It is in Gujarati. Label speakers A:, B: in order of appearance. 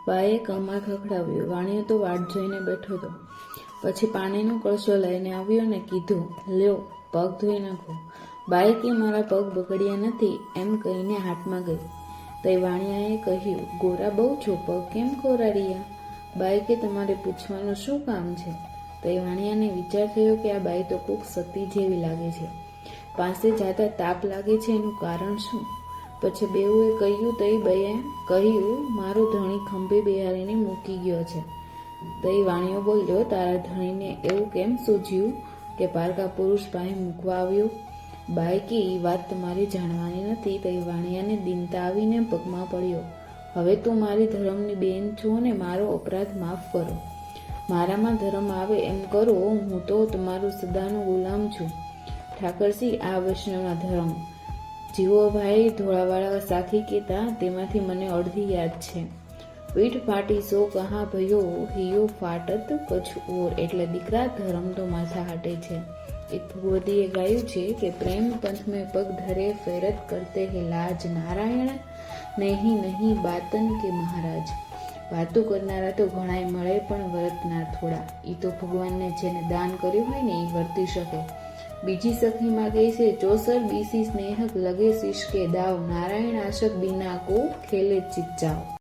A: બાએ કમર ખખડાવ્યું. વાણિયો તો વાટ જોઈને બેઠો હતો. પછી પાણીનો કળશો લઈને આવ્યો ને કીધું, લ્યો પગ ધોઈ નાખો. બાએ કે મારા પગ બગડ્યા નથી એમ કહીને હાથમાં ગઈ. તઈ વાણિયાએ કહ્યું, ગોરા બહુ છો, પગ કેમ કોરા રહ્યા? બાઈ કે તમારે પૂછવાનું શું કામ છે? તઈ વાણિયાને વિચાર થયો કે આ બાઈ તો કોક સતી જેવી લાગે છે. પાસે જાતા તાપ લાગે છે, એનું કારણ શું? પછી બેઉએ કહ્યું. તઈ બાઈએ કહ્યું, મારો ધણી ખંભે બેહારીને મૂકી ગયો છે. તઈ વાણિયો બોલ્યો, તારા ધણીને એવું કેમ સૂઝ્યું કે પારકા પુરુષ પાસે મૂકવા આવ્યો? બાઈ કે એ વાત તમારી જાણવાની નથી. તઈ વાણિયાને દીનતા આવીને પગમાં પડ્યો. હવે તું મારી ધર્મની બેન છો ને મારો અપરાધ માફ કરો. મારામાં ધર્મ આવે એમ કરો. હું તો તમારો સદાનો ગુલામ છું. ઠાકરસિંહ, આ વૈષ્ણવના ધર્મ. જીવોભાઈ ધોળાવાળા સાખી કહેતા તેમાંથી મને અડધી યાદ છે. પીઠ ફાટી સો કહા ભયો, હિયો ફાટત કછ ઓર. એટલે દીકરા, ધર્મ તો માથા હાટે છે. એક ભગવતીએ ગાયું છે કે પ્રેમ પંથ મેં પગ ધરે ફેરત કરતે હે લાજ, નારાયણ નહીં નહીં બાતન કે મહારાજ. વાતો કરનારા તો ઘણાય મળે પણ વર્તનાર થોડા. એ તો ભગવાનને જેને દાન કર્યું હોય ને એ વર્તી શકે. બીજી સખીમાં કહે છે, ચોસર બીસી સ્નેહક લગે શિષ્કે દાવ, નારાયણ આશક બીના કો ખેલે ચિચ્ચાવ.